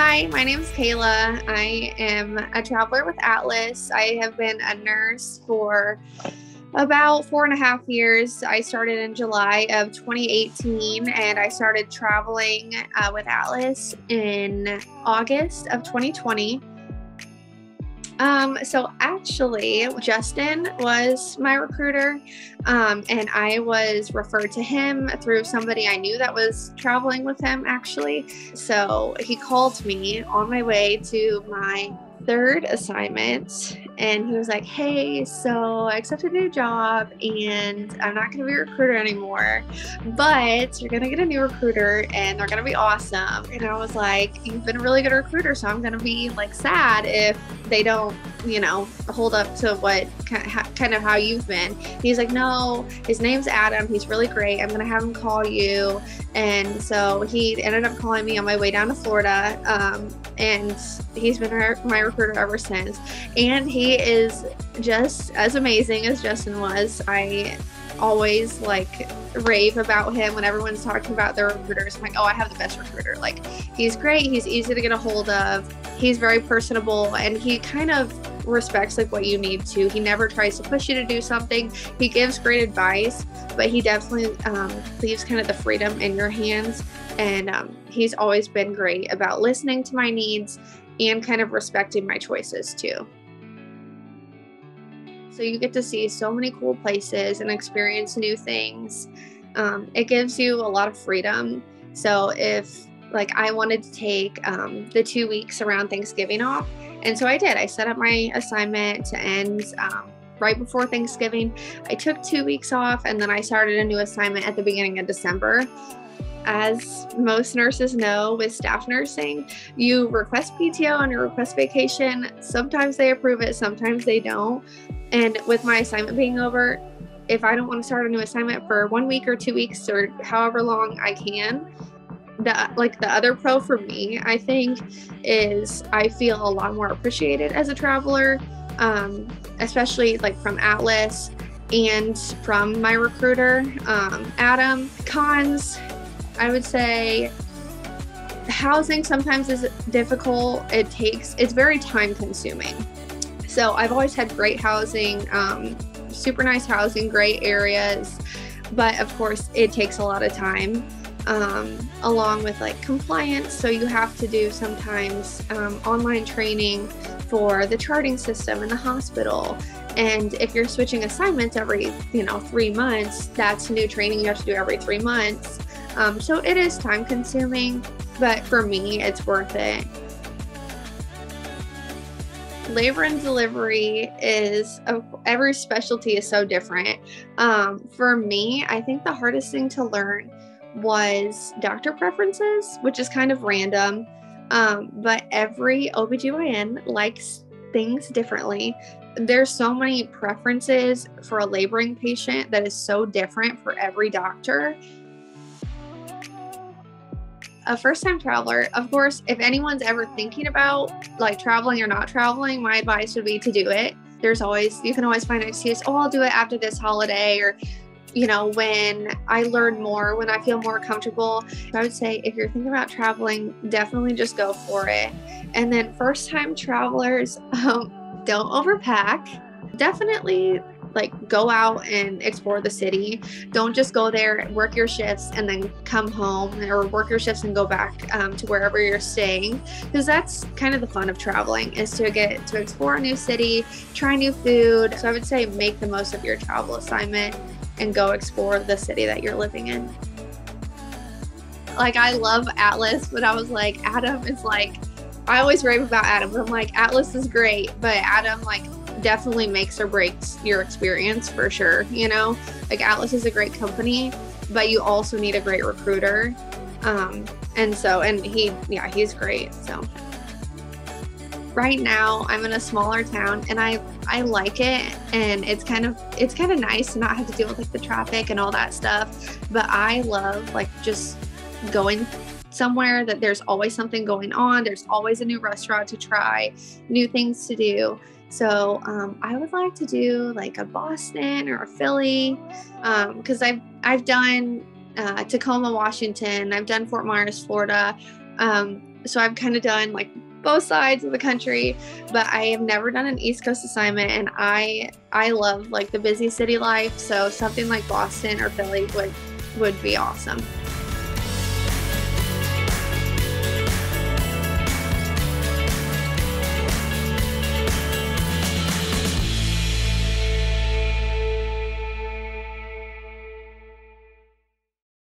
Hi, my name is Kayla. I am a traveler with Atlas. I have been a nurse for about 4.5 years. I started in July of 2018 and I started traveling with Atlas in August of 2020. So actually, Justin was my recruiter, and I was referred to him through somebody I knew that was traveling with him, actually. So he called me on my way to my third assignment, and he was like, "Hey, so I accepted a new job, and I'm not going to be a recruiter anymore, but you're going to get a new recruiter, and they're going to be awesome." And I was like, "You've been a really good recruiter, so I'm going to be like sad if they don't, hold up to what kind of how you've been." He's like, "No, his name's Adam. He's really great. I'm going to have him call you." And so he ended up calling me on my way down to Florida. And he's been my recruiter ever since. And he is just as amazing as Justin was. I always rave about him when everyone's talking about their recruiters. I'm like, "Oh, I have the best recruiter." Like, he's great. He's easy to get a hold of. He's very personable, and he kind of respects what you need to. He never tries to push you to do something. He gives great advice, but he definitely leaves kind of the freedom in your hands. And he's always been great about listening to my needs and kind of respecting my choices too. So you get to see so many cool places and experience new things. It gives you a lot of freedom. So if I wanted to take the 2 weeks around Thanksgiving off, and so I did. I set up my assignment to end right before Thanksgiving. I took 2 weeks off, and then I started a new assignment at the beginning of December. As most nurses know, with staff nursing, you request PTO and you request vacation. Sometimes they approve it, sometimes they don't. And with my assignment being over, if I don't want to start a new assignment for 1 week or 2 weeks or however long I can, the other pro for me, I think, is I feel a lot more appreciated as a traveler, especially from Atlas and from my recruiter, Adam. Cons, I would say housing sometimes is difficult. It's very time consuming. So I've always had great housing, super nice housing, great areas, but of course it takes a lot of time, along with compliance. So you have to do sometimes online training for the charting system in the hospital. And if you're switching assignments every 3 months, that's new training you have to do every 3 months. So it is time consuming, but for me, it's worth it. Labor and delivery every specialty is so different. For me, I think the hardest thing to learn was doctor preferences, which is kind of random. But every OBGYN likes things differently. There's so many preferences for a laboring patient that is so different for every doctor. A first-time traveler, of course, if anyone's ever thinking about traveling or not traveling, my advice would be to do it. You can always find an excuse. "Oh, I'll do it after this holiday," or when I learn more, when I feel more comfortable. So I would say if you're thinking about traveling, definitely just go for it. And then first-time travelers, don't overpack. Definitely go out and explore the city. Don't just go there, work your shifts, and then come home, or work your shifts and go back to wherever you're staying, because that's kind of the fun of traveling, is to get to explore a new city, try new food. So I would say make the most of your travel assignment and go explore the city that you're living in. I love Atlas, but I was Adam is I always rave about Adam, but I'm Atlas is great, but Adam definitely makes or breaks your experience for sure. Atlas is a great company, but you also need a great recruiter. And he's great. So right now I'm in a smaller town, and I like it, and it's kind of nice to not have to deal with the traffic and all that stuff. But I love just going somewhere that there's always something going on. There's always a new restaurant to try, new things to do. So I would like to do a Boston or a Philly, because I've done Tacoma, Washington. I've done Fort Myers, Florida. So I've kind of done like both sides of the country, but I have never done an East Coast assignment, and I love like the busy city life. So something like Boston or Philly would be awesome.